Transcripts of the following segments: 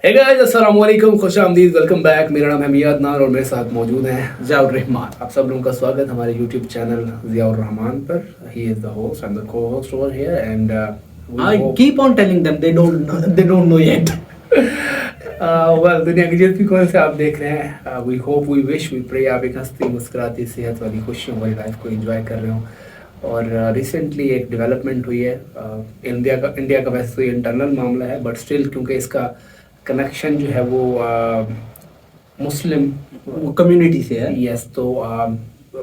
Hey guys, अस्सलाम वालेकुम, खुश आमदीद, वेलकम बैक। मेरा नाम है मियाद नार और मेरे साथ मौजूद हैं ज़ियाउर रहमान। आप सब लोगों का स्वागत हमारे यूट्यूब चैनल ज़ियाउर रहमान पर। He is the host, I am the co-host over here and I keep on telling them they don't know yet. Well, दुनिया की जिस भी कौन से आप देख रहे हैं, we hope, we wish, we pray आप एक हंसती मुस्कुराती सेहत वाली खुशियों वाली लाइफ को एंजॉय कर रहे हो। और रिसेंटली एक डेवलपमेंट हुई है। इंडिया का वैसे तो इंटरनल मामला है, बट स्टिल क्योंकि इसका कनेक्शन जो है वो मुस्लिम वो कम्युनिटी से है। यस, तो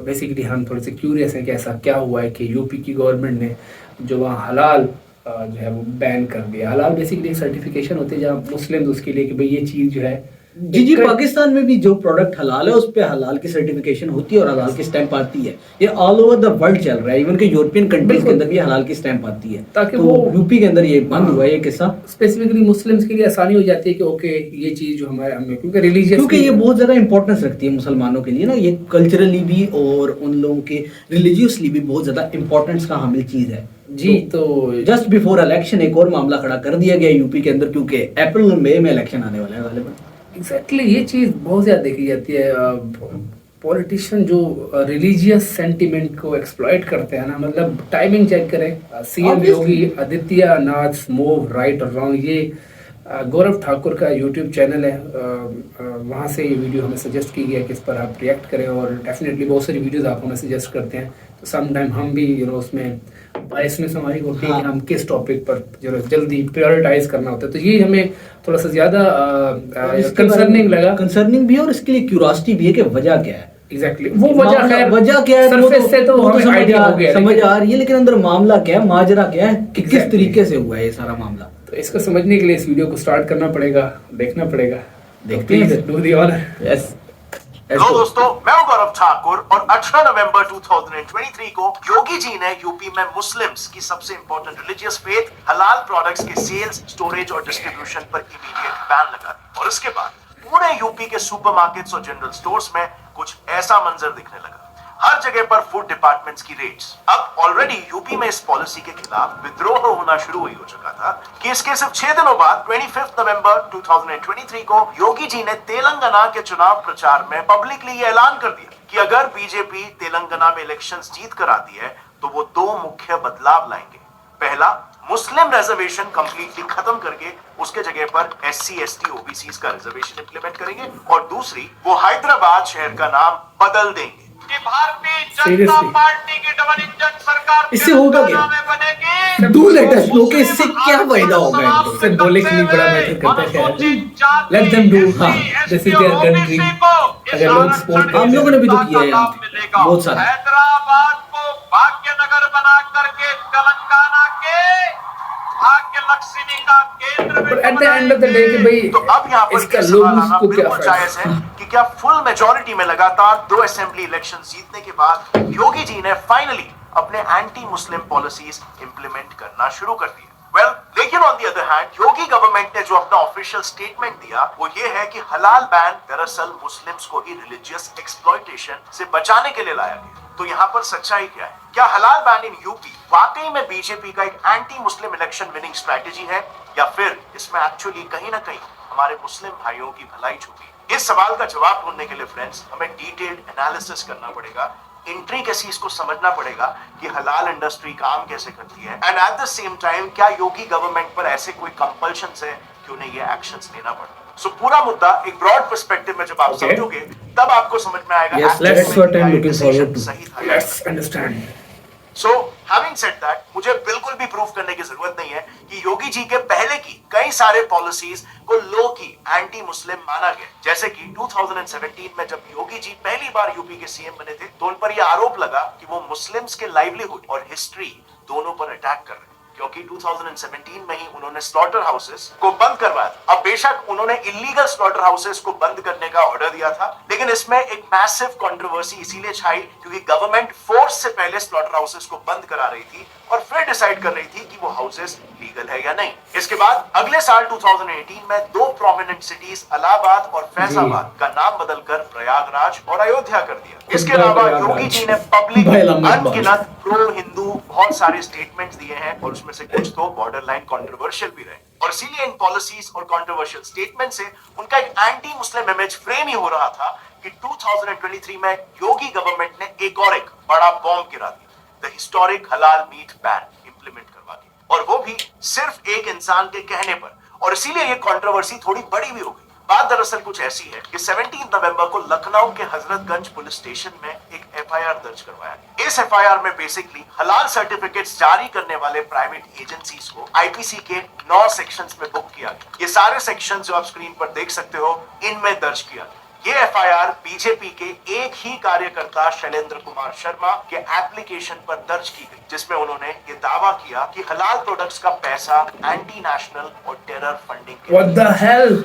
बेसिकली हम थोड़े से क्यूरियस हैं कि ऐसा क्या हुआ है कि यूपी की गवर्नमेंट ने जो वहाँ हलाल जो है वो बैन कर दिया। हलाल बेसिकली एक सर्टिफिकेशन होती है जहाँ मुस्लिम उसके लिए कि भाई ये चीज़ जो है जी, पाकिस्तान में भी जो प्रोडक्ट हलाल है उस पे हलाल की सर्टिफिकेशन होती है और हलाल की स्टैंप आती है। ये ऑल ओवर द वर्ल्ड चल रहा है, इवन के यूरोपियन कंट्रीज के अंदर भी हलाल की स्टैंप आती है। ताकि तो वो यूपी के अंदर ये बंद हुआ है ये किस्सा। स्पेसिफिकली मुस्लिम्स के लिए आसानी हो जाती है कि ओके ये चीज़ जो हमारे हमें क्योंकि रिलीजियस क्योंकि ये बहुत ज्यादा इंपॉर्टेंस रखती है मुसलमानों के लिए ना, ये कल्चरली भी और उन लोगों के रिलीजियसली भी बहुत ज्यादा इंपॉर्टेंस का हामिल चीज है। जी, तो जस्ट बिफोर इलेक्शन एक और मामला खड़ा कर दिया गया यूपी के अंदर, क्योंकि अप्रैल मई में इलेक्शन आने वाला है गालिबन। एग्जैक्टली ये चीज़ बहुत ज़्यादा देखी जाती है। पॉलिटिशियन जो रिलीजियस सेंटिमेंट को एक्सप्लॉइट करते हैं ना, मतलब टाइमिंग चेक करें। CM Yogi Adityanath move right और रॉन्ग, ये गौरव ठाकुर का यूट्यूब चैनल है। वहाँ से ये वीडियो हमें सजेस्ट की गई है कि इस पर आप रिएक्ट करें, और डेफिनेटली बहुत सारी वीडियोस आप हमें सजेस्ट करते हैं, तो सम टाइम हम भी उसमें बायसनेस हमारी होती है कि हम किस टॉपिक पर जो जल्दी प्रायोरिटाइज करना होता है। तो ये हमें थोड़ा सा ज़्यादा कंसर्निंग लगा। कंसर्निंग भी है और इसके लिए क्यूरियोसिटी भी है कि वजह क्या है। एग्जैक्टली वो वजह क्या है, सरफेस से तो हमें आइडिया हो गया, समझ आ रही है, लेकिन अंदर मामला क्या है, माजरा क्या है कि किस तरीके से हुआ है ये सारा मामला। तो इसको समझने के लिए इस वीडियो को स्टार्ट करना पड़ेगा, देखना पड़ेगा। देखते हैं। Do the honour. Yes. Hello दोस्तों, मैं हूं गौरव ठाकुर और 18 नवंबर 2023 को योगी जी ने यूपी में मुस्लिम्स की सबसे इंपॉर्टेंट रिलीजियस फेथ हलाल प्रोडक्ट्स के सेल्स, स्टोरेज और डिस्ट्रीब्यूशन पर इमीडिएट बैन लगा दी। और इसके बाद पूरे यूपी के सुपरमार्केट्स और जनरल स्टोर्स में कुछ ऐसा मंजर दिखने लगा। हर जगह पर फूड डिपार्टमेंट्स की रेड्स। अब ऑलरेडी यूपी में इस पॉलिसी के खिलाफ विद्रोह होना शुरू हो चुका था कि इसके सिर्फ 6 दिनों बाद 25 नवंबर 2023 को योगी जी ने तेलंगाना के चुनाव प्रचार में पब्लिकली ये ऐलान कर दिया कि अगर बीजेपी तेलंगाना में इलेक्शंस जीत कर आती है तो वो 2 मुख्य बदलाव लाएंगे। पहला, मुस्लिम रिजर्वेशन कंप्लीटली खत्म करके उसके जगह पर SC, ST, OBCs का रिजर्वेशन इंप्लीमेंट करेंगे, और दूसरी, वो हैदराबाद शहर का नाम बदल देंगे। भारतीय जनता पार्टी की डबल इंजन सरकार इससे होगा क्या? बनेगी। डू लेट अस नो कि इससे क्या फायदा होगा इनको। इससे बोले के लिए बड़ा मैटर करता है खैर। Let them do. हाँ, दिस इज देयर कंट्री। अगर लोग सपोर्ट, हम लोगों ने भी तो किया है यहाँ पे बहुत सारा। हैदराबाद को भाग्यनगर बना करके तेलंगाना के भाग्य लक्ष्मी का केंद्र में at the end of the day कि भाई तो अब यहाँ पर इसका लोगों को क्या जायज है कि क्या फुल मेजॉरिटी में लगातार 2 असेंबली इलेक्शन जीतने के बाद योगी जी ने फाइनली अपने एंटी मुस्लिम पॉलिसीज इंप्लीमेंट करना शुरू कर दिया। वेल, लेकिन on the other hand Yogi government ने जो अपना ऑफिशियल स्टेटमेंट दिया वो ये है कि हलाल बैन दरअसल मुस्लिम्स को ही रिलीजियस एक्सप्लॉयटेशन से बचाने के लिए लाया गया। तो यहाँ पर सच्चाई क्या है? क्या हलाल बैन इन यूपी वाकई में बीजेपी का एक anti Muslim election winning strategy है, या फिर इसमें एक्चुअली कहीं ना कहीं हमारे मुस्लिम भाइयों की भलाई छुपी है? इस सवाल का जवाब ढूंढने के लिए फ्रेंड्स हमें डिटेल्ड एनालिसिस करना पड़ेगा, इंट्रिकेसीज को समझना पड़ेगा कि हलाल इंडस्ट्री काम कैसे करती है, and at the same time क्या योगी गवर्नमेंट पर ऐसे कोई कंपल्शंस है कि उन्हें ये एक्शंस लेना पड़ता है। सो पूरा मुद्दा एक ब्रॉड पर्सपेक्टिव में जब आप समझोगे तब आपको समझ में आएगा Yes, that's what I'm looking forward to. सही था। Let's understand. So having said that, मुझे बिल्कुल भी प्रूफ करने की जरूरत नहीं है कि योगी जी के पहले की कई सारे पॉलिसीज को लो की एंटी मुस्लिम माना गया। जैसे कि 2017 में जब योगी जी पहली बार यूपी के सीएम बने थे तो उन पर यह आरोप लगा कि वो मुस्लिम्स के लाइवलीहुड और हिस्ट्री दोनों पर अटैक कर रहे हैं, क्योंकि 2017 में ही उन्होंने स्लॉटर हाउसेस को बंद करवाया। अब बेशक उन्होंने इलीगल स्लॉटर हाउसेस को बंद करने का ऑर्डर दिया था, लेकिन इसमें एक मैसिव कंट्रोवर्सी इसीलिए छाई क्योंकि गवर्नमेंट फोर्स से पहले स्लॉटर हाउसेस को बंद करा रही थी और फिर डिसाइड कर रही थी कि वो हाउसेस लीगल है या नहीं। इसके बाद अगले साल 2018 में दो प्रोमिनेंट सिटीज इलाहाबाद और फैजाबाद का नाम बदलकर प्रयागराज और अयोध्या कर दिया। इसके अलावा योगी जी ने पब्लिक अनगिनत प्रो हिंदू बहुत सारे स्टेटमेंट्स दिए हैं और उसमें से कुछ तो बॉर्डर लाइन कॉन्ट्रोवर्शियल भी रहे, और इसीलिए इन पॉलिसीज और कॉन्ट्रोवर्शियल स्टेटमेंट से उनका एक एंटी मुस्लिम इमेज फ्रेम ही हो रहा था कि 2023 में योगी गवर्नमेंट ने एक बड़ा बॉम्ब गिरा दिया, द हिस्टोरिक हलाल मीट बैन इंप्लीमेंट करवा दी, और वो भी सिर्फ एक इंसान के कहने पर। और इसीलिए ये कंट्रोवर्सी थोड़ी बड़ी भी हो गई। बात दरअसल कुछ ऐसी है कि 17 नवंबर को लखनऊ के हजरतगंज पुलिस स्टेशन में एक एफआईआर दर्ज करवाया गया। इस एफआईआर में बेसिकली हलाल सर्टिफिकेट्स जारी करने वाले प्राइवेट एजेंसीज को आईपीसी के 9 सेक्शंस में बुक किया गया। ये सारे सेक्शंस जो आप स्क्रीन पर देख सकते हो, इनमें दर्ज किया गया। ये एफआईआर बीजेपी के एक ही कार्यकर्ता शैलेंद्र कुमार शर्मा के एप्लीकेशन पर दर्ज की गई, जिसमें उन्होंने ये दावा किया कि हलाल प्रोडक्ट्स का पैसा एंटी नेशनल और टेरर फंडिंग के What the hell?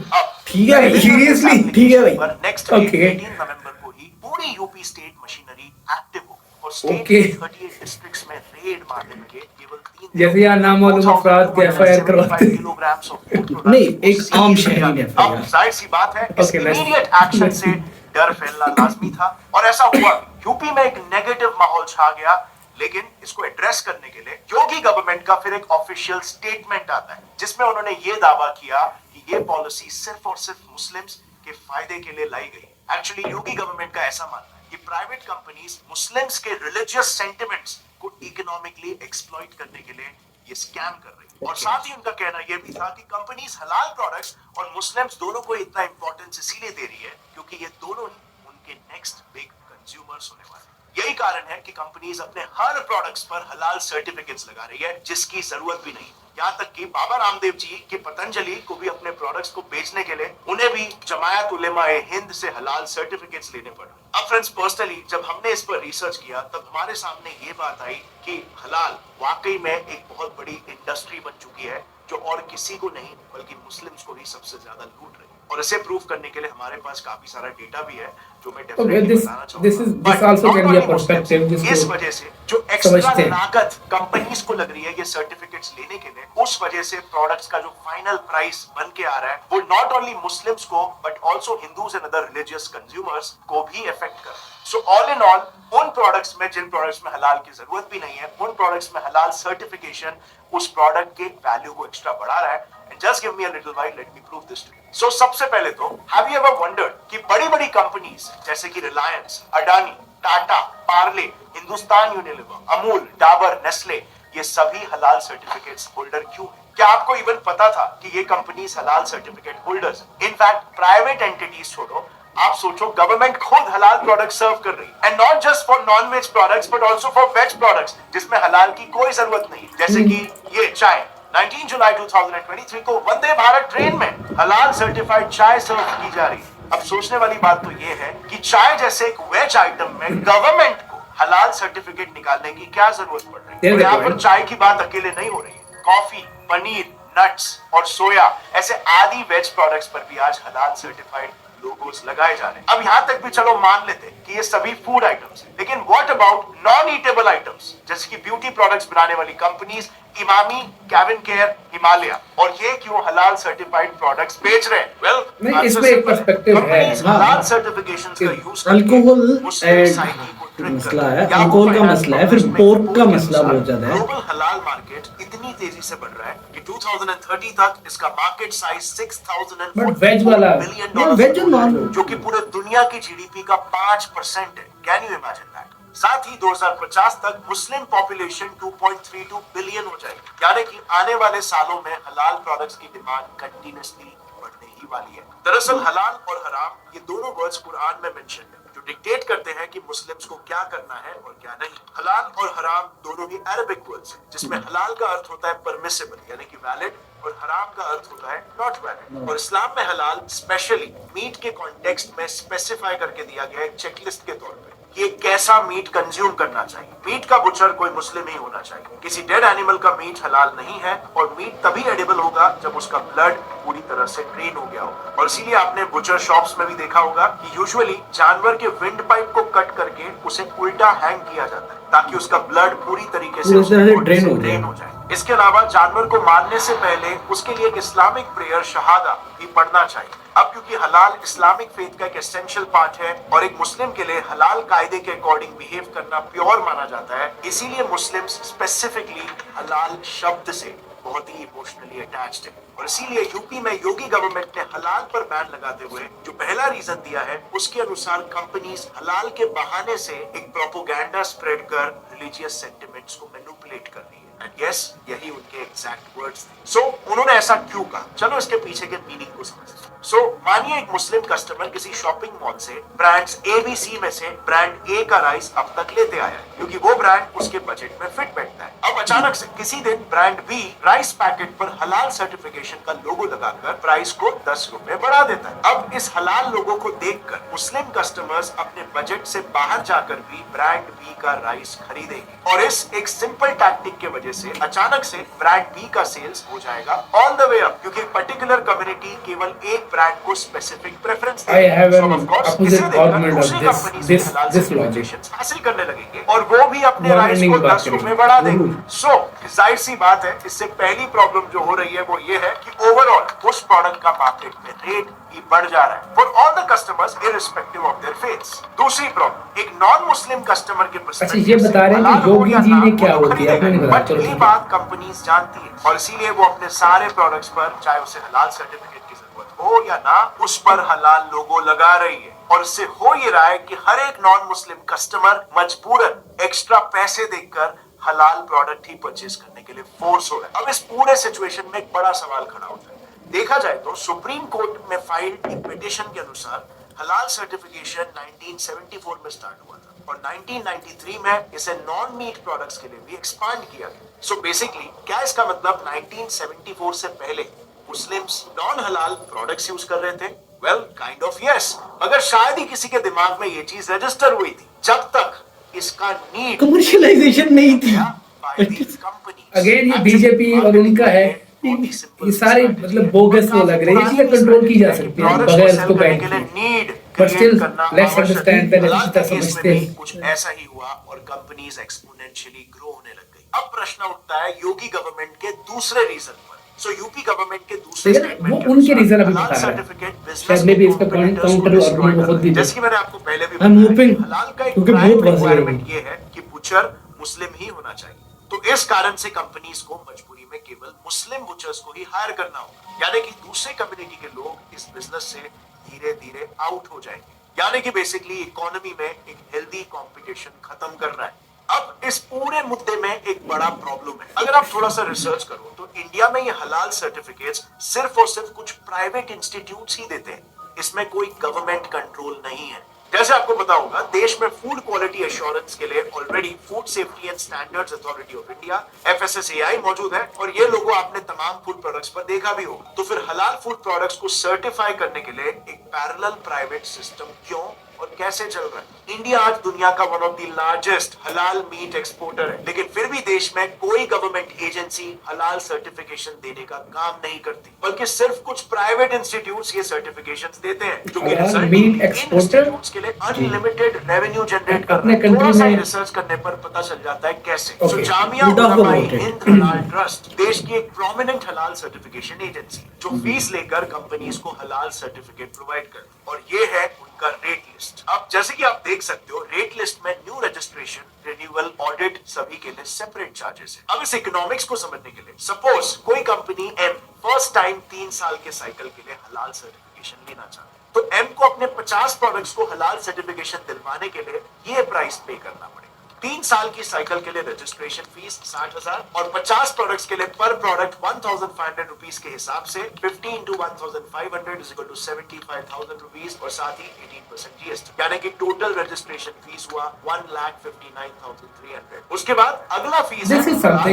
ठीक है भाई, सीरियसली ठीक है भाई। Next Okay. 18 नवंबर को ही पूरी यूपी स्टेट मशीनरी एक्टिव हो गई और स्टेट Okay. के 38 डिस्ट्रिक्ट्स में रेड मारने लगे। केवल 3 जैसे यहाँ नाम मालूम अफराद के एफआईआर करवाते हैं। किलोग्राम्स ऑफ फूड प्रोडक्ट्स नहीं, एक आम शहरी ने FIR। अब जाहिर सी बात है इस Okay, let's- इमीडिएट एक्शन से डर फैलना लाजमी था, और ऐसा हुआ। यूपी में एक नेगेटिव माहौल छा गया, लेकिन इसको एड्रेस करने के लिए योगी गवर्नमेंट का फिर एक ऑफिशियल स्टेटमेंट आता है, जिसमें उन्होंने ये दावा किया कि ये पॉलिसी सिर्फ और सिर्फ मुस्लिम्स के फायदे के लिए लाई गई। एक्चुअली योगी गवर्नमेंट का ऐसा मानना है कि प्राइवेट कंपनीज मुस्लिम्स के रिलीजियस सेंटिमेंट्स को इकोनॉमिकली एक्सप्लॉइट करने के लिए ये स्कैम कर रही है। और साथ ही उनका कहना यह भी था कि कंपनीज हलाल प्रोडक्ट्स और मुस्लिम्स दोनों को इतना इंपॉर्टेंस इसीलिए दे रही है क्योंकि ये दोनों ही उनके नेक्स्ट बिग कंज्यूमर्स होने वाले हैं। यही कारण है कि कंपनीज अपने हर प्रोडक्ट्स पर हलाल सर्टिफिकेट्स लगा रही है, जिसकी जरूरत भी नहीं। यहाँ तक कि बाबा रामदेव जी के पतंजलि को भी अपने प्रोडक्ट्स को बेचने के लिए उन्हें भी जमायत उलेमा-ए हिंद से हलाल सर्टिफिकेट्स लेने पड़े। अब फ्रेंड्स, पर्सनली जब हमने इस पर रिसर्च किया तब हमारे सामने ये बात आई कि हलाल वाकई में एक बहुत बड़ी इंडस्ट्री बन चुकी है, जो और किसी को नहीं बल्कि मुस्लिम्स को ही सबसे ज्यादा लूट रही है। और इसे प्रूव करने के लिए हमारे पास काफी सारा डेटा भी है, जो मैं डेफिनेटली बताना चाहूंगा। this also can be a perspective जिसको इस वजह से जो एक्स्ट्रा समझते हैं। लागत कंपनीज को लग रही है ये सर्टिफिकेट्स लेने के लिए, उस वजह से प्रोडक्ट्स का जो फाइनल प्राइस बन के आ रहा है वो नॉट ओनली मुस्लिम्स को but also Hindus and other religious consumers को भी इफेक्ट कर रहा है। सो ऑल इन ऑल, उन प्रोडक्ट्स में जिन प्रोडक्ट्स में हलाल की जरूरत भी नहीं है, उन प्रोडक्ट्स में हलाल सर्टिफिकेशन उस प्रोडक्ट के वैल्यू को एक्स्ट्रा बढ़ा रहा है। And just give me a little while, let me prove this to you. So सबसे पहले तो have you ever wondered कि बड़ी-बड़ी कंपनीज जैसे कि रिलायंस, अडानी, टाटा, पार्ले, हिंदुस्तान यूनिलीवर, अमूल, डाबर, नेस्ले, ये सभी हलाल सर्टिफिकेट्स होल्डर क्यों हैं? क्या आपको इवन पता था कि ये कंपनीज हलाल certificate holders? In fact private entities छोड़ो, आप सोचो गवर्नमेंट खुद हलाल प्रोडक्ट सर्व कर रही है, and not just for non veg products but also for veg products जिसमें हलाल की कोई जरूरत नहीं, जैसे कि ये चाय। 19 जुलाई 2023 को वंदे भारत ट्रेन में हलाल सर्टिफाइड चाय सर्व की जा रही है। अब सोचने वाली बात तो ये है कि चाय जैसे एक वेज आइटम में गवर्नमेंट को हलाल सर्टिफिकेट निकालने की क्या जरूरत पड़ रही है? और यहाँ पर चाय की बात अकेले नहीं हो रही है, कॉफी, पनीर, नट्स और सोया ऐसे आदि वेज प्रोडक्ट्स पर भी आज हलाल सर्टिफाइड लोगोस लगाए जा रहे हैं। अब यहाँ तक भी चलो मान लेते हैं कि ये सभी फूड आइटम्स हैं, लेकिन what about non eatable items जैसे कि ब्यूटी प्रोडक्ट्स बनाने वाली कंपनीज इमामी, कैविन केयर, हिमालय, और ये क्यों हलाल सर्टिफाइड प्रोडक्ट्स बेच रहे हैं? वेल, नहीं, इसमें एक पर्सपेक्टिव है। कंपनीज हलाल सर्टिफिकेशंस का यूज अल्कोहल एंड मसला है, अल्कोहल का मसला है, फिर पोर्क का मसला बहुत ज्यादा है। ग्लोबल हलाल मार्केट इतनी तेजी से बढ़ रहा है कि 2030 तक इसका मार्केट साइज 6044 But veg वाला- बिलियन नहीं, डॉलर veg और non-veg। जो कि पूरे दुनिया की जीडीपी का 5% है। Can you imagine that? साथ ही 2050 तक मुस्लिम पॉपुलेशन 2.32 बिलियन हो जाएगी, यानी कि आने वाले सालों में हलाल प्रोडक्ट्स की डिमांड कंटिन्यूअसली बढ़ने ही वाली है। दरअसल हलाल और हराम ये दोनों वर्ड्स कुरान में मेंशन है, जो डिक्टेट करते हैं कि मुस्लिम्स को क्या करना है और क्या नहीं। हलाल और हराम दोनों ही अरबिक वर्ड्स हैं, जिसमें हलाल का अर्थ होता है परमिसिबल यानी कि वैलिड, और हराम का अर्थ होता है नॉट वैलिड। और इस्लाम में हलाल स्पेशली मीट के कॉन्टेक्स्ट में स्पेसिफाई करके दिया गया है चेकलिस्ट के तौर पे, ये कैसा मीट कंज्यूम करना चाहिए। मीट का बुचर कोई मुस्लिम ही होना चाहिए। किसी डेड एनिमल का मीट हलाल नहीं है, और मीट तभी एडिबल होगा जब उसका ब्लड पूरी तरह से ड्रेन हो गया हो। और इसीलिए आपने बुचर शॉप्स में भी देखा होगा कि यूजुअली जानवर के विंड पाइप को कट करके उसे उल्टा हैंग किया जाता है ताकि उसका ब्लड पूरी तरीके से ड्रेन हो ड्रेन हो जाए। इसके अलावा जानवर को मारने से पहले उसके लिए एक इस्लामिक प्रेयर शहादा भी पढ़ना चाहिए। अब क्योंकि हलाल इस्लामिक फेथ का एक एसेंशियल पार्ट है और एक मुस्लिम के लिए हलाल कायदे के अकॉर्डिंग बिहेव करना प्योर माना जाता है, इसीलिए मुस्लिम्स स्पेसिफिकली हलाल शब्द से बहुत ही इमोशनली अटैच्ड है। और इसीलिए यूपी में योगी गवर्नमेंट ने हलाल पर बैन लगाते हुए जो पहला रीजन दिया है, उसके अनुसार कंपनीज हलाल के बहाने से एक प्रोपोगेंडा स्प्रेड कर रिलीजियस सेंटिमेंट्स को मैनिपुलेट कर रही है। एंड यस, यही उनके एग्जैक्ट वर्ड्स थे। सो उन्होंने ऐसा क्यों कहा, चलो इसके पीछे के मीनिंग को समझते हैं। सो मानिए एक मुस्लिम कस्टमर किसी शॉपिंग मॉल से ब्रांड्स ABC में से ब्रांड A का राइस अब तक लेते आया है, क्योंकि वो ब्रांड उसके बजट में फिट बैठता है। अब अचानक से किसी दिन ब्रांड B राइस पैकेट पर हलाल सर्टिफिकेशन का लोगो लगाकर प्राइस को 10 रुपए बढ़ा देता है। अब इस हलाल लोगो को देखकर मुस्लिम कस्टमर्स अपने बजट से बाहर जाकर भी ब्रांड B का राइस खरीदेंगे और इस एक सिंपल टैक्टिक की वजह से अचानक से ब्रांड B का सेल्स हो जाएगा ऑल द वे अप, क्योंकि पर्टिकुलर कम्युनिटी केवल एक ब्रांड को specific preference I have an opposite argument of this logic. हासिल करने लगेंगे और वो भी अपने राइस को 10 रुपए बढ़ा देंगे। सो जाहिर सी बात है, इससे पहली प्रॉब्लम जो हो रही है वो ये है कि ओवरऑल उस प्रोडक्ट का मार्केट में रेट भी बढ़ जा रहा है for all the customers irrespective of their faiths. दूसरी प्रॉब्लम, एक नॉन मुस्लिम कस्टमर के अच्छा, ये बता रहे हैं कि योगी जी ने क्या होती है, आपने नहीं बताया। बट ये बात कंपनीज जानती है और इसीलिए वो अपने सारे प्रोडक्ट्स पर, चाहे उसे हलाल सर्टिफिकेट की जरूरत हो या ना, उस पर हलाल लोगो लगा रही है। और इससे हो ये रहा है कि हर एक नॉन मुस्लिम कस्टमर मजबूरन एक्स्ट्रा पैसे देकर हलाल प्रोडक्ट ही परचेज करने के लिए फोर्स हो रहा है। अब इस पूरे सिचुएशन में एक बड़ा सवाल खड़ा होता है। देखा जाए तो सुप्रीम कोर्ट में फाइल्ड एक पिटीशन के अनुसार हलाल सर्टिफिकेशन 1974 में स्टार्ट हुआ था और 1993 में इसे नॉन मीट प्रोडक्ट्स के लिए भी एक्सपांड किया गया। सो बेसिकली क्या इसका मतलब 1974 से पहले मुस्लिम्स नॉन हलाल प्रोडक्ट्स यूज कर रहे थे? वेल, काइंड ऑफ यस, मगर शायद ही किसी के दिमाग में ये चीज रजिस्टर हुई थी जब तक इसका नीड कमर्शियलाइजेशन नहीं थी। अगेन ये बीजेपी और उनका है, ये सारे मतलब बोगस वो लग रहे हैं, ये चीजें कंट्रोल की जा सकती है बगैर इसको बैन किए। But still, let's understand that अच्छी समझते हैं। कुछ ऐसा ही हुआ और कंपनीज एक्सपोनेंशियली ग्रो होने लग गई। अब प्रश्न उठता है योगी गवर्नमेंट के दूसरे रीजन पर। सो यूपी गवर्नमेंट के दूसरे वो उनके रीजन अभी बता रहे हैं, शायद में भी इसका काउंटर आर्गुमेंट बहुत दी। जैसे कि मैंने आपको पहले भी I'm hoping, हलाल का एक क्योंकि बहुत रिक्वायरमेंट ये है कि बुचर मुस्लिम ही होना चाहिए। तो इस कारण से कंपनीज को मजबूरी में केवल मुस्लिम बुचर्स को ही हायर करना होगा, यानी कि दूसरे कम्युनिटी के लोग इस बिजनेस से धीरे धीरे आउट हो जाएंगे, यानी कि बेसिकली इकोनॉमी में एक हेल्दी कंपटीशन खत्म कर रहा है। अब इस पूरे मुद्दे में एक बड़ा प्रॉब्लम है। अगर आप थोड़ा सा रिसर्च करो तो इंडिया में ये हलाल सर्टिफिकेट्स सिर्फ और सिर्फ कुछ प्राइवेट इंस्टीट्यूट्स ही देते हैं, इसमें कोई गवर्नमेंट कंट्रोल नहीं है। जैसे आपको पता होगा, देश में फूड क्वालिटी एश्योरेंस के लिए already food safety and standards authority of India FSSAI मौजूद है और ये लोगो आपने तमाम फूड प्रोडक्ट्स पर देखा भी होगा। तो फिर हलाल फूड प्रोडक्ट्स को सर्टिफाई करने के लिए एक पैरेलल प्राइवेट सिस्टम क्यों और कैसे चल रहा है? इंडिया आज दुनिया का वन ऑफ द लार्जेस्ट हलाल मीट एक्सपोर्टर है, लेकिन फिर भी देश में कोई गवर्नमेंट एजेंसी हलाल सर्टिफिकेशन देने का काम नहीं करती, बल्कि सिर्फ कुछ प्राइवेट इंस्टीट्यूट्स ये सर्टिफिकेशंस देते हैं, जो कि मीट एक्सपोर्टर के लिए अनलिमिटेड रेवेन्यू जनरेट कर अपने रहे हैं। थोड़ा कंट्री सा में रिसर्च करने पर पता चल जाता है कैसे। Okay. So, Jamia Good of the उलमा market. हिंद हलाल ट्रस्ट देश की एक प्रोमिनेंट हलाल सर्टिफिकेशन एजेंसी जो फीस लेकर कंपनीज को हलाल सर्टिफिकेट प्रोवाइड करती है और ये है उनका रेट लिस्ट। अब जैसे कि आप देख सकते हो, रेट लिस्ट में न्यू रजिस्ट्रेशन, रिन्यूअल, ऑडिट सभी के लिए सेपरेट चार्जेस है। अब इस इकोनॉमिक्स को समझने के लिए सपोज कोई कंपनी एम फर्स्ट टाइम 3 साल के साइकिल के लिए हलाल सर्टिफिकेशन लेना चाहती है, तो एम को अपने 50 प्रोडक्ट्स को हलाल सर्टिफिकेशन दिलवाने के लिए ये प्राइस पे करना पड़ेगा। 3 साल की साइकिल के लिए रजिस्ट्रेशन फीस 60,000 और 50 प्रोडक्ट्स के लिए पर प्रोडक्ट 1,500 रुपीस के हिसाब से 50 into 1,500 is equal to 75,000 rupees और साथ ही 18% GST, यानी कि टोटल रजिस्ट्रेशन फीस हुआ 1,59,300। उसके बाद अगला फीस है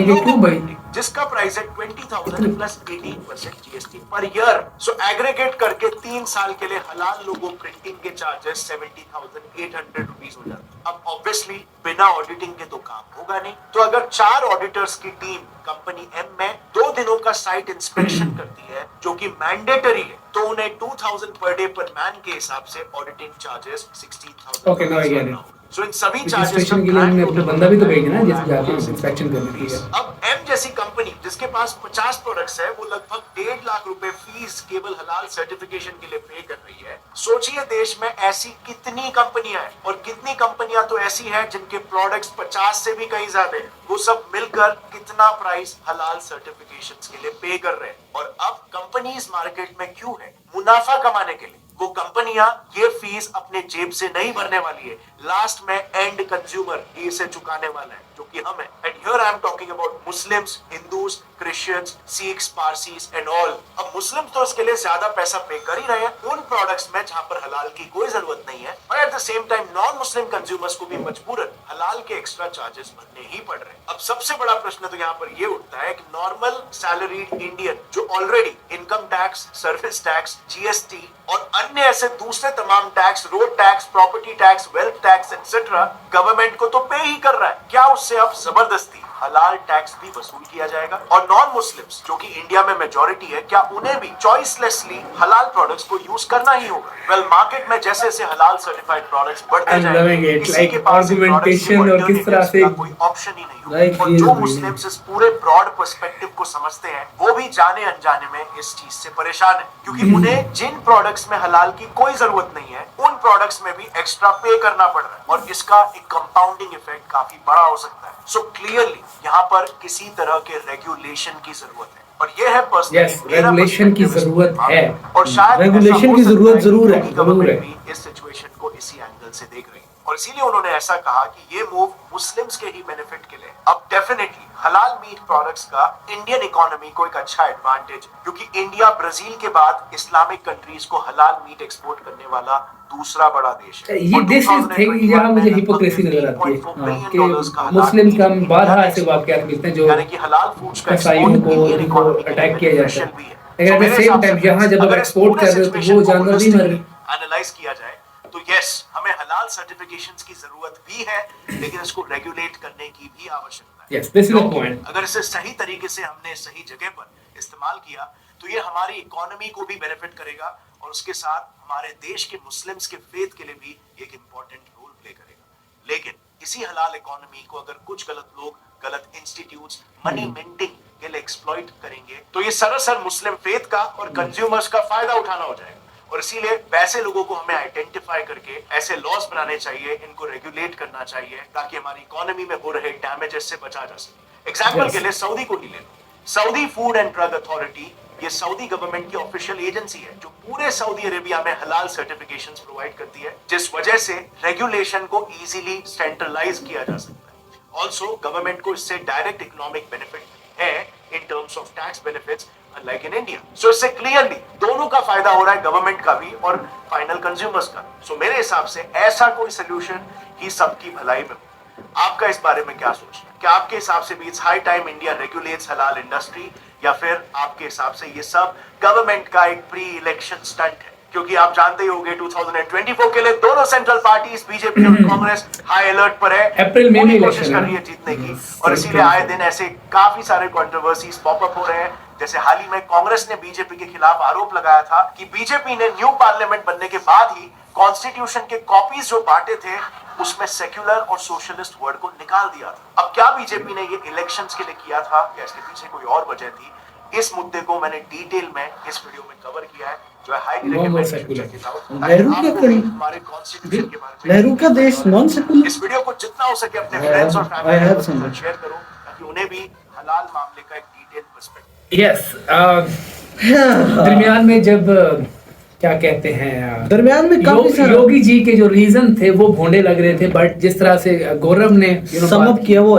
क्यों भाई, जिसका प्राइस है 20,000 प्लस 18% GST पर ईयर। सो एग्रीगेट करके 3 साल के लिए हलाल लोगो प्रिंटिंग के चार्जेस 70,800 रुपीस हो जाते हैं। अब ऑब्वियसली बिना ऑडिटिंग के तो काम होगा नहीं, तो अगर 4 ऑडिटर्स की टीम कंपनी एम में 2 दिनों का साइट इंस्पेक्शन करती है, जो कि मैंडेटरी है, तो उन्हें 2,000 पर डे पर मैन के हिसाब से auditing charges 16,000 Okay, now I get it. सो इन सभी चार्जेस रजिस्ट्रेशन के लिए हमने अपना बंदा भी तो भेजना है जैसे जाके इंस्पेक्शन करने के लिए। अब एम जैसी कंपनी जिसके पास 50 प्रोडक्ट्स है, वो लगभग 1.5 लाख रुपए फीस केवल हलाल सर्टिफिकेशन के लिए पे कर रही है। सोचिए देश में ऐसी कितनी कंपनियां हैं, और कितनी कंपनियां तो ऐसी हैं जिनके प्रोडक्ट्स 50 से भी कहीं ज्यादा हैं। वो सब मिलकर कितना प्राइस हलाल सर्टिफिकेशंस के लिए पे कर रहे हैं। और अब कंपनीज मार्केट में क्यों है? मुनाफा कमाने के लिए। वो कंपनियां ये फीस अपने जेब से नहीं भरने वाली है, लास्ट में एंड कंज्यूमर इसे चुकाने वाला है, जो कि हम है। And here I am talking about Muslims, Hindus, Christians, Sikhs, Parsis and all. अब मुस्लिम तो इसके लिए ज्यादा पैसा पे कर ही रहे हैं उन प्रोडक्ट्स में जहां पर हलाल की कोई जरूरत नहीं है, और at the same time non Muslim consumers को भी मजबूरन हलाल के एक्स्ट्रा चार्जेस भरने ही पड़ रहे हैं। अब सबसे बड़ा प्रश्न तो यहाँ पर ये उठता है कि नॉर्मल सैलरीड इंडियन जो already income tax, service tax, GST और अन्य ऐसे दूसरे तमाम tax, road tax, property tax, wealth tax etcetera government को तो पे ही कर रहा है, क्या उससे अब जबरदस्ती हलाल टैक्स भी वसूल किया जाएगा? और नॉन मुस्लिम्स जो कि इंडिया में मेजॉरिटी है, क्या उन्हें भी चॉइसलेसली हलाल प्रोडक्ट्स को यूज करना ही होगा? वेल, मार्केट में जैसे जैसे हलाल सर्टिफाइड प्रोडक्ट्स बढ़ते जाएंगे, किसी के पास आर्गुमेंटेशन और किस तरह से कोई ऑप्शन ही नहीं होगा। और जो मुस्लिम्स इस पूरे ब्रॉड पर्सपेक्टिव को समझते हैं, वो भी जाने अनजाने में इस चीज से परेशान है, क्योंकि उन्हें जिन प्रोडक्ट्स में हलाल की कोई जरूरत नहीं है, उन प्रोडक्ट्स में भी एक्स्ट्रा पे करना पड़ रहा है, और इसका एक कंपाउंडिंग इफेक्ट काफी बड़ा हो सकता है। सो क्लियरली यहाँ पर किसी तरह के रेगुलेशन की जरूरत है, और ये है रेगुलेशन की जरूरत है, और शायद रेगुलेशन की जरूरत जरूर है, गवर्नमेंट भी इस सिचुएशन को इसी एंगल से देख रही है, और इसीलिए उन्होंने ऐसा कहा कि ये मूव मुस्लिम्स के ही बेनिफिट के लिए। अब डेफिनेटली हलाल मीट प्रोडक्ट्स का इंडियन इकोनॉमी को एक अच्छा एडवांटेज, क्योंकि इंडिया ब्राजील के बाद इस्लामिक कंट्रीज को हलाल मीट एक्सपोर्ट करने वाला दूसरा बड़ा देश है। ये दिस इज थिंग यहाँ मुझे हिपोक्रेसी नजर आती है कि मुस्लिम का बारहा ऐसे वाकयात मिलते हैं जो यानी कि हलाल फूड्स का ईसाइयों को अटैक किया जाता है, लेकिन एट द सेम टाइम यहाँ जब आप एक्सपोर्ट कर रहे हो तो वो जानवर भी मर रहे हैं। एनालाइज किया जाए तो यस, हमें हलाल सर्टिफिकेशंस की जरूरत भी है, लेकिन इसको रेगुलेट करने की भी आवश्यकता है। Yes, this is the point. अगर इसे सही तरीके से हमने सही जगह पर इस्तेमाल किया तो ये हमारी इकोनॉमी को भी बेनिफिट करेगा, और उसके साथ हमारे देश के मुस्लिम्स के फेथ के लिए भी एक इंपॉर्टेंट रोल प्ले करेगा। लेकिन इसी हलाल इकोनॉमी को अगर कुछ गलत लोग, गलत इंस्टीट्यूट्स मनी मिंटिंग के लिए एक्सप्लॉइट करेंगे, तो ये सरासर मुस्लिम फेथ का और कंज्यूमर्स का फायदा उठाना हो जाएगा। और इसीलिए वैसे लोगों को हमें आइडेंटिफाई करके ऐसे लॉज बनाने चाहिए, इनको रेगुलेट करना चाहिए, ताकि हमारी इकोनॉमी में हो रहे डैमेजेस से बचा जा सके। एग्जाम्पल के लिए सऊदी को ही ले लो। Saudi food and drug authority, ये सऊदी गवर्नमेंट की ऑफिशियल एजेंसी है जो पूरे सऊदी अरेबिया में हलाल सर्टिफिकेशंस प्रोवाइड करती है, जिस वजह से रेगुलेशन को इजीली सेंट्रलाइज किया जा सकता है। ऑल्सो गवर्नमेंट को इससे डायरेक्ट इकोनॉमिक बेनिफिट है in terms of tax benefits, like in India. So इससे क्लियरली दोनों का फायदा हो रहा है, गवर्नमेंट का भी और फाइनल कंज्यूमर्स का। सो मेरे हिसाब से ऐसा कोई सोल्यूशन ही सबकी भलाई में हो। आपका इस बारे में क्या सोचना है? क्या आपके हिसाब से भी it's high time India regulates हलाल इंडस्ट्री, या फिर आपके हिसाब से ये सब गवर्नमेंट का एक प्री इलेक्शन स्टंट है? क्योंकि आप जानते ही होंगे 2024 के लिए दोनों सेंट्रल पार्टीज बीजेपी और कांग्रेस हाई अलर्ट पर है, अप्रैल में पूरी कोशिश कर रही है जीतने की, और इसीलिए आए दिन ऐसे काफी सारे कंट्रोवर्सीज पॉपअप हो रहे हैं। जैसे हाल ही में कांग्रेस ने बीजेपी के खिलाफ आरोप लगाया था कि बीजेपी ने न्यू पार्लियामेंट बनने के बाद ही कॉन्स्टिट्यूशन के कॉपीज जो बांटे थे उसमें सेक्युलर और सोशलिस्ट वर्ड को निकाल दिया था। अब क्या बीजेपी ने ये इलेक्शंस के लिए किया था, या इसके पीछे कोई और वजह थी? इस मुद्दे को मैंने डिटेल में इस वीडियो में कवर किया है, जो है हाईली रेकमेंड। नेहरू क्या करी? हमारे कॉन्स्टिट्यूशन के बारे में नेहरू का देश नॉन सेकुलर। इस वीडियो को जितना हो सके अपने फ्रेंड्स और फैमिली में शेयर करो, ताकि उन्हें भी हलाल मामले का एक डिटेल पर्सपेक्टिव। यस, दरमियान में जब क्या कहते हैं, दरमियान में काफी योगी जी के जो रीजन थे वो भोंडे लग रहे थे, बट जिस तरह से गौरव ने समअप किया वो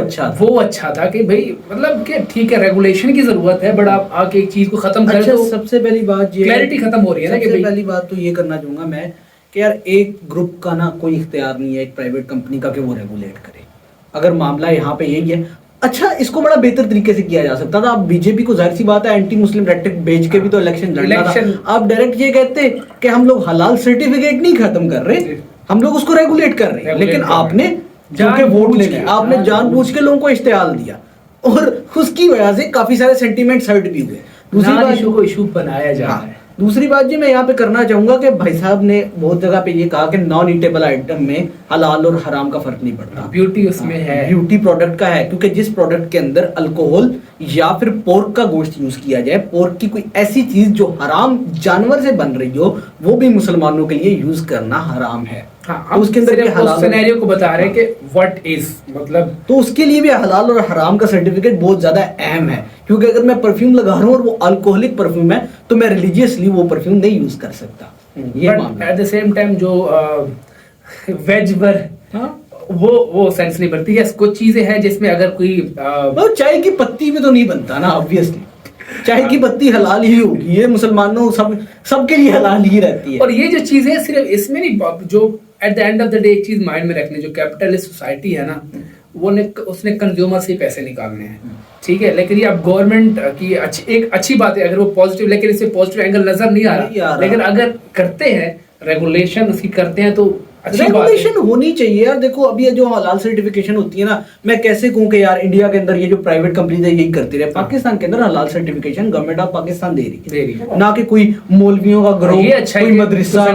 अच्छा था कि भाई मतलब कि ठीक है रेगुलेशन की जरूरत है, बट आप आके एक चीज को खत्म करें। अच्छा, तो सबसे पहली बात ये क्लैरिटी खत्म हो रही है ना, कि सबसे पहली बात तो ये करना चाहूंगा मैं कि यार एक ग्रुप का ना कोई इख्तियार नहीं है एक प्राइवेट कंपनी का कि वो रेगुलेट करे। अगर मामला यहाँ पे यही है, अच्छा इसको बड़ा बेहतर तरीके से किया जा सकता था। आप बीजेपी को जाहिर सी बात है एंटी मुस्लिम रेटरिक बेच के भी तो इलेक्शन लड़ना था। आप डायरेक्ट ये कहते कि हम लोग हलाल सर्टिफिकेट नहीं खत्म कर रहे, हम लोग उसको रेगुलेट कर रहे हैं, लेकिन आपने जाके वोट लेने, आपने जानबूझ के लोगों को इश्तेहाल दिया, और उसकी वजह से काफी सारे सेंटीमेंट्स हर्ट भी हुए। दूसरी बात को इशू बनाया जा रहा है। दूसरी बात जी मैं यहाँ पे करना चाहूंगा कि भाई साहब ने बहुत जगह पे ये कहा कि नॉन ईटेबल आइटम में हलाल और हराम का फर्क नहीं पड़ता। ब्यूटी उसमें है, ब्यूटी प्रोडक्ट का है, क्योंकि जिस प्रोडक्ट के अंदर अल्कोहल या फिर पोर्क का गोश्त यूज किया जाए, पोर्क की कोई ऐसी चीज जो हराम जानवर से बन रही हो, वो भी मुसलमानों के लिए यूज करना हराम है। हाँ, तो उसके अंदर उस सिनेरियो को बता रहे हैं कि व्हाट इज, मतलब तो उसके लिए भी हलाल और हराम का सर्टिफिकेट बहुत ज्यादा अहम है, क्योंकि अगर मैं परफ्यूम लगा रहा हूँ और वो अल्कोहलिक परफ्यूम है तो मैं रिलीजियसली वो परफ्यूम नहीं यूज कर सकता। ये मामला एट द सेम टाइम जो वेज पर वो सेंस नहीं बनती। यस, कुछ चीजें हैं जिसमें अगर कोई तो चाय की पत्ती में तो नहीं बनता ना, ऑब्वियसली चाय की पत्ती हलाल ही होगी, ये मुसलमानों सबके लिए हलाल ही रहती है। और ये जो चीजें हैं सिर्फ इसमें नहीं, जो at the end of the day एक चीज माइंड में रखनी, जो कैपिटलिस्ट सोसाइटी है ना, उसने कंज्यूमर से पैसे निकालने हैं, ठीक है। लेकिन ये अब गवर्नमेंट की एक अच्छी बात है अगर वो पॉजिटिव, लेकिन इससे पॉजिटिव एंगल नजर नहीं आ रहा। लेकिन अगर करते हैं रेगुलेशन उसकी करते हैं तो रेगुलेशन होनी चाहिए यार। देखो अभी ये जो हलाल सर्टिफिकेशन होती है ना, मैं कैसे कहूँ कि यार इंडिया के अंदर ये जो प्राइवेट कंपनीज है यही करती रहे, पाकिस्तान के अंदर हलाल सर्टिफिकेशन गवर्नमेंट ऑफ पाकिस्तान दे रही है, ना कि कोई मौलवियों का ग्रुप, कोई मदरसा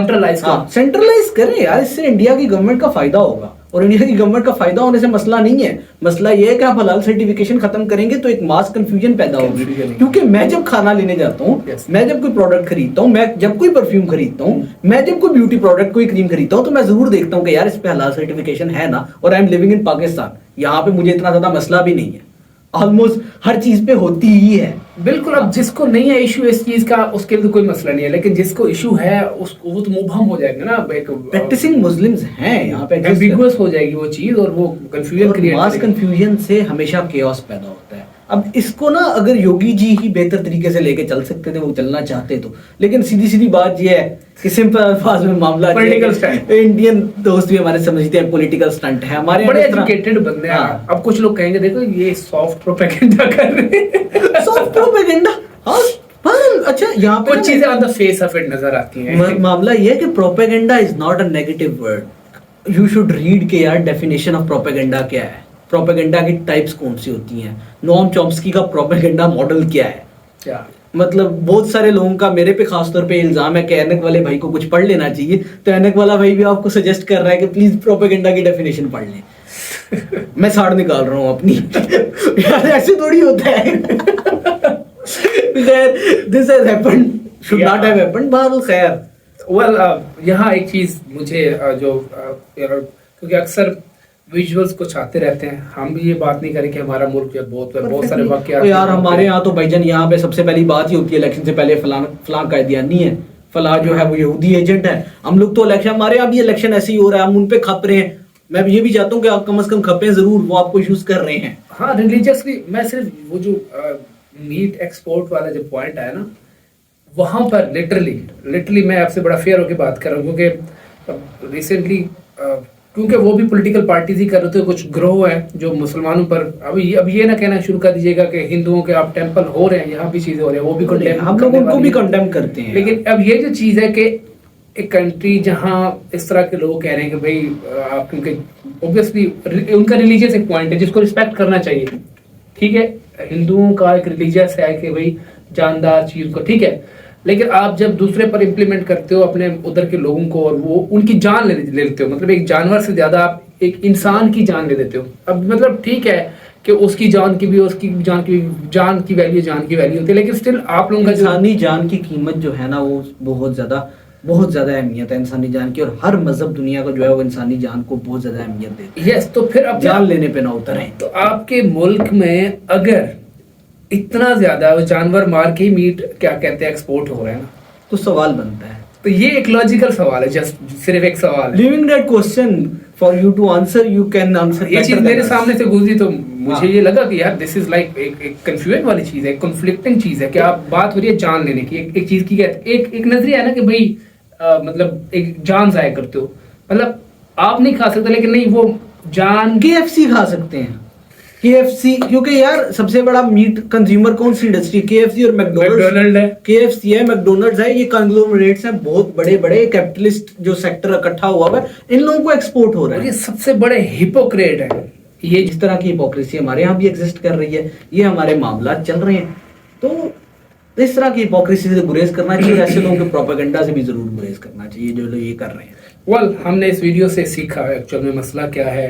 सेंट्रलाइज करे यार। इससे इंडिया की गवर्नमेंट का फायदा होगा, और इंडिया की गवर्नमेंट का फायदा होने से मसला नहीं है। मसला ये है कि आप हलाल सर्टिफिकेशन खत्म करेंगे तो एक मास कंफ्यूजन पैदा होगी। क्योंकि मैं जब खाना लेने जाता हूँ, मैं जब कोई प्रोडक्ट खरीदता हूँ, मैं जब कोई परफ्यूम खरीदता हूँ, मैं जब कोई ब्यूटी प्रोडक्ट, कोई क्रीम खरीदता हूँ, तो मैं जरूर देखता हूँ कि यार इस पे हलाल सर्टिफिकेशन है ना, और I am living in Pakistan, यहाँ पे मुझे इतना ज्यादा मसला भी नहीं है। ऑलमोस्ट हर चीज पे होती ही है। बिल्कुल, अब जिसको नहीं है इशू इस चीज का, उसके लिए तो कोई मसला नहीं है, लेकिन जिसको इशू है उसको, वो तो मुबहम हो जाएगा ना, एक प्रैक्टिसिंग मुस्लिम्स हैं यहाँ पे, एम्बिगुअस हो जाएगी वो चीज, और वो कंफ्यूजन क्रिएट, मास कंफ्यूजन से हमेशा केओस पैदा होता है। अब इसको ना अगर योगी जी ही बेहतर तरीके से लेके चल सकते थे, वो चलना चाहते तो, लेकिन सीधी सीधी बात ये है कि सिंपल अल्फाज में मामला पॉलिटिकल स्टंट, इंडियन दोस्त भी हमारे समझते हैं पॉलिटिकल स्टंट है हमारे, बड़े एजुकेटेड बंदे हैं। अब कुछ लोग कहेंगे देखो ये सॉफ्ट प्रोपेगेंडा कर रहे हैं। सॉफ्ट प्रोपेगेंडा, अच्छा यहाँ पे कुछ चीजें on the face of it नजर आती हैं। मामला ये है कि propaganda is not a negative word. You should read के यार डेफिनेशन ऑफ प्रोपेगेंडा क्या है, प्रोपेगेंडा की टाइप्स कौन सी होती हैं, नोम चॉम्स्की का प्रोपेगेंडा मॉडल क्या है। क्या मतलब बहुत सारे लोगों का मेरे पे खासतौर पे इल्जाम है कि ऐनक वाले भाई को कुछ पढ़ लेना चाहिए, तो ऐनक वाला भाई भी आपको सजेस्ट कर रहा है कि प्लीज प्रोपेगेंडा की डेफिनेशन पढ़ लें। मैं साड़ निकाल रहा हूँ अपनी। यार ऐसे थोड़ी होता है। This has happened, should not have happened, बहरहाल खैर। वेल, यहाँ एक चीज मुझे क्योंकि अक्सर विजुअल्स कुछ आते रहते हैं, हम भी ये बात नहीं करें कि हमारा मुल्क बहुत सारे वाकयात यार हमारे यहाँ तो भाईजान यहाँ पे सबसे पहली बात ही होती है इलेक्शन से पहले फलां कायदियानी है, फलां जो है वो यहूदी एजेंट है। हम लोग तो इलेक्शन, हमारे यहाँ भी इलेक्शन ऐसे ही हो रहा है, हम उन पे खप रहे हैं। मैं ये भी चाहता हूँ कि आप कम से कम खपे जरूर, वो आपको यूज कर रहे हैं। हाँ, रिलीजियसली मैं सिर्फ वो जो मीट एक्सपोर्ट वाला जो पॉइंट आया ना, वहां पर लिटरली मैं आपसे बड़ा फेयर होकर बात कर रहा हूँ, क्योंकि रिसेंटली क्योंकि वो भी पॉलिटिकल पार्टीज ही कर रहे थे, कुछ ग्रोह है जो मुसलमानों पर, अब ये ना कहना शुरू कर दीजिएगा कि हिंदुओं के आप टेंपल हो रहे हैं, यहाँ भी चीजें हो रही है, वो भी कंडेम, हम लोग उनको भी कंडेम करते हैं। लेकिन अब ये जो चीज है कि एक कंट्री जहाँ इस तरह के लोग कह रहे हैं कि भाई आप, क्योंकि ऑब्वियसली उनका रिलीजियस एक पॉइंट है जिसको रिस्पेक्ट करना चाहिए, ठीक है, हिंदुओं का एक रिलीजियस है कि भाई जानदार चीज को, ठीक है, लेकिन आप जब दूसरे पर इम्प्लीमेंट करते हो अपने उधर के लोगों को, और वो उनकी जान ले लेते हो, मतलब एक जानवर से ज्यादा आप एक इंसान की जान ले लेते हो। अब मतलब ठीक है कि उसकी जान की भी, उसकी जान की वैल्यू होती है, लेकिन स्टिल आप लोगों का इंसानी जान की कीमत जो है ना, वो बहुत ज्यादा अहमियत है इंसानी जान की, और हर मजहब दुनिया का जो है वो इंसानी जान को बहुत ज्यादा अहमियत देता है। यस, तो फिर अब जान लेने पे ना उतरे। तो आपके मुल्क में अगर इतना ज्यादा जानवर मार के ही मीट क्या कहते हैं एक्सपोर्ट हो रहे हैं ना, तो सवाल बनता है। तो ये एक लॉजिकल सवाल है, जस्ट सिर्फ एक सवाल है। Leaving that question for you to answer, you can answer. ये चीज मेरे सामने से गुजरी तो मुझे ये लगा कि यार दिस इज लाइक एक कंफ्यूजन वाली चीज है, कॉन्फ्लिक्टिंग चीज है कि आप बात हो रही है जान लेने की, एक चीज की एक नजरिया है ना कि भाई मतलब एक जान जाया करते हो, मतलब आप नहीं खा सकते, लेकिन नहीं वो जान। KFC खा सकते हैं, KFC, क्योंकि यार सबसे बड़ा मीट कंज्यूमर कौन सी इंडस्ट्री, KFC और मैकडोनल्ड है। KFC है, मैकडोनल्ड्स है, ये कंग्लोमरेट्स हैं, बहुत बड़े बड़े कैपिटलिस्ट जो सेक्टर इकट्ठा हुआ है, इन लोगों को एक्सपोर्ट हो रहा है। ये सबसे बड़े हिपोक्रेट है। ये जिस तरह की हिपोक्रेसी हमारे यहाँ भी एग्जिस्ट कर रही है, ये हमारे मामला चल रहे हैं। तो तो इस तरह की हिपोक्रेसी से गुरेज करना चाहिए, ऐसे लोगों के प्रोपेगेंडा से भी जरूर गुरेज करना चाहिए जो लोग ये कर रहे हैं। वेल हमने इस वीडियो से सीखा एक्चुअल में मसला क्या है,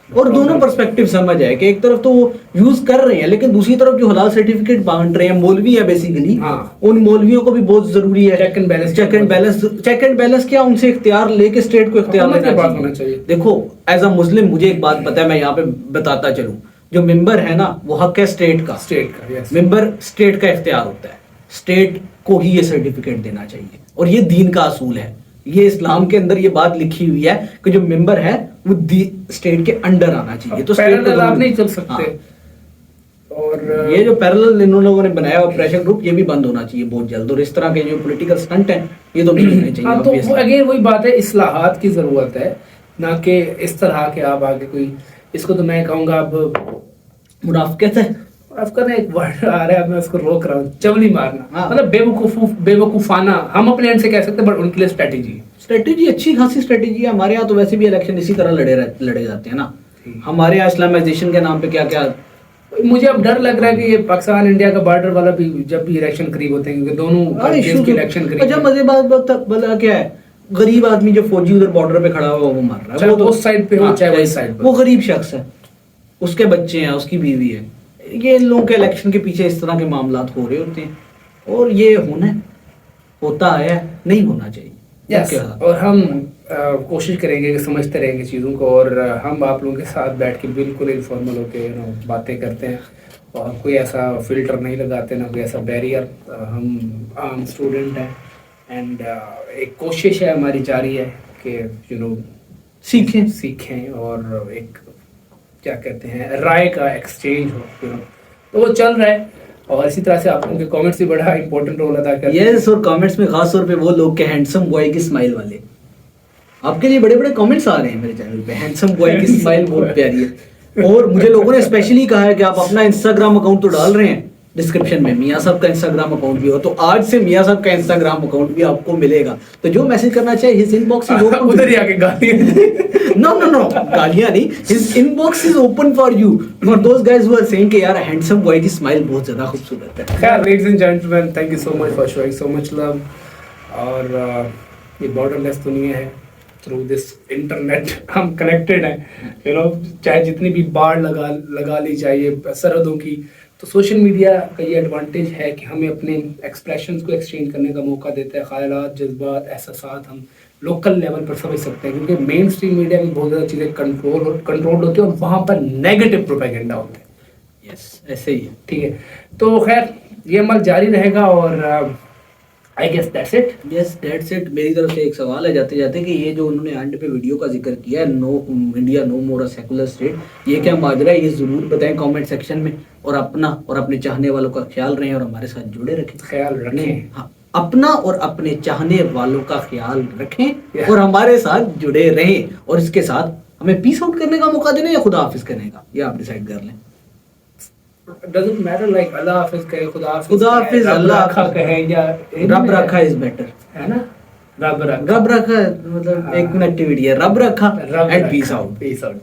और दोनों पर्सपेक्टिव समझ आए कि एक तरफ तो वो यूज कर रहे हैं लेकिन दूसरी तरफ जो हलाल सर्टिफिकेट बांट रहे हैं मौलवी है बेसिकली, हाँ। उन मौलवियों को भी बहुत जरूरी है check and balance, check and balance क्या, उनसे इख्तियार लेके स्टेट को इख्तियार हुकूमत के लेना पास चाहिए। होना चाहिए। देखो एज अ मुस्लिम मुझे एक बात पता है, मैं यहाँ पे बताता चलूं, जो मेंबर है ना वो हक है स्टेट का, यस। मेंबर स्टेट का इख्तियार होता है, स्टेट को ही ये सर्टिफिकेट देना चाहिए और ये दीन का असूल है। ये इस्लाम के अंदर ये बात लिखी हुई है कि जो मेंबर है वो स्टेट के अंडर आना चाहिए। तो स्टेट पैरेलल आप नहीं चल सकते। हाँ। और ये जो पैरेलल इन लोगों ने बनाया हुआ प्रेशर ग्रुप ये भी बंद होना चाहिए बहुत जल्द, और इस तरह के जो पॉलिटिकल स्टंट हैं ये तो नहीं होने चाहिए। हाँ, तो obviously। अगेन वही बात है, इस्लाहात की जरूरत है, ना कि इस तरह के आप आगे कोई, इसको तो मैं कहूँगा अब मुनाफिकत है। आपका ना एक वर्ड आ रहा है, मैं उसको रोक रहा हूँ, चवली मारना। हाँ। मतलब बेवकूफाना हम अपने एंड से कह सकते हैं, बट उनके लिए स्ट्रेटेजी अच्छी खासी स्ट्रेटेजी है। हमारे यहाँ तो वैसे भी इलेक्शन इसी तरह लड़े जाते हैं ना। हमारे यहाँ इस्लामाइजेशन के नाम पे क्या क्या। मुझे अब डर लग रहा है कि ये पाकिस्तान इंडिया का बॉर्डर वाला भी जब भी इलेक्शन करीब होते हैं, क्योंकि दोनों countries के इलेक्शन करीब अच्छा हैं। मजे बात बता क्या है, गरीब आदमी जो फौजी उधर बॉर्डर पे खड़ा हुआ वो मार रहा है, चाहे वो तो उस साइड पे हो, हाँ, चाहे इस साइड पे। वो गरीब शख्स है, उसके बच्चे हैं, उसकी बीवी है। ये इन लोगों के इलेक्शन के पीछे इस तरह के मामला हो रहे होते हैं और ये होता है, नहीं होना चाहिए। यस, क्या? और हम कोशिश करेंगे कि समझते रहेंगे चीज़ों को, और हम आप लोगों के साथ बैठ के बिल्कुल इनफॉर्मल होके बातें करते हैं, और कोई ऐसा फिल्टर नहीं लगाते, ना कोई ऐसा बैरियर। हम आम स्टूडेंट हैं, एंड एक कोशिश है हमारी जारी है कि सीखें और एक क्या कहते हैं राय का एक्सचेंज हो, तो वो चल रहा है। और इसी तरह से आप लोगों के कमेंट्स भी बड़ा इंपॉर्टेंट रोल अदा करते हैं। यस, और कमेंट्स में खास तौर पे वो लोग के हैंडसम बॉय की स्माइल वाले, आपके लिए बड़े बड़े कमेंट्स आ रहे हैं मेरे चैनल पे। हैंडसम बॉय की स्माइल बहुत प्यारी है, और मुझे लोगों ने स्पेशली कहा है कि आप अपना इंस्टाग्राम अकाउंट तो डाल रहे हैं डिस्क्रिप्शन में, मियां साहब का इंस्टाग्राम अकाउंट भी हो, तो आज से मियां साहब का इंस्टाग्राम अकाउंट भी आपको मिलेगा। तो जो मैसेज करना चाहे हिज इनबॉक्स इज ओपन। उधर ही आके गाली नो गालियां नहीं, his inbox is open for you, for those guys who are saying कि यार हैंडसम बॉय की स्माइल बहुत ज्यादा खूबसूरत है। खैर ladies and gentleman, thank you so much for showing so much love. और ये बॉर्डरलेस दुनिया है, थ्रू दिस इंटरनेट हम कनेक्टेड हैं, चाहे जितनी भी बाढ़ लगा ली चाहिए सरहदों की, तो सोशल मीडिया का ये एडवांटेज है कि हमें अपने एक्सप्रेशंस को एक्सचेंज करने का मौका देता है। ख्यालात, जज्बात, एहसासात हम लोकल लेवल पर समझ सकते हैं, क्योंकि मेन स्ट्रीम मीडिया में बहुत ज़्यादा चीज़ें कंट्रोल होती है और वहाँ पर नेगेटिव प्रोपेगेंडा होते हैं। यस, ऐसे ही है। ठीक है, तो खैर ये अमल जारी रहेगा, और I guess that's it. Yes that's it. मेरी तरफ से एक सवाल है जाते जाते कि ये जो उन्होंने एंड पे वीडियो का जिक्र किया है, no India no more a secular state, ये क्या माजरा है, ये जरूर बताएं कमेंट सेक्शन में, और अपना और अपने चाहने वालों का ख्याल रखें और हमारे साथ जुड़े रखें। ख्याल रखें, हाँ, अपना और अपने चाहने वालों का ख्याल रखें Yeah. और हमारे साथ जुड़े रहें, और इसके साथ हमें पीस आउट करने का मौका देने या खुदा हाफिज करने का, ये आप डिसाइड कर लें। doesn't matter like अल्लाह हाफिज कहे, खुदा हाफिज खुदाहाफिज, कहे, रब अल्लाह रखा हाफिज। कहे, या रब रखा इज बेटर, है ना, रब रखा मतलब एक कनेक्टिविटी है, रब रखा and peace out. Peace out.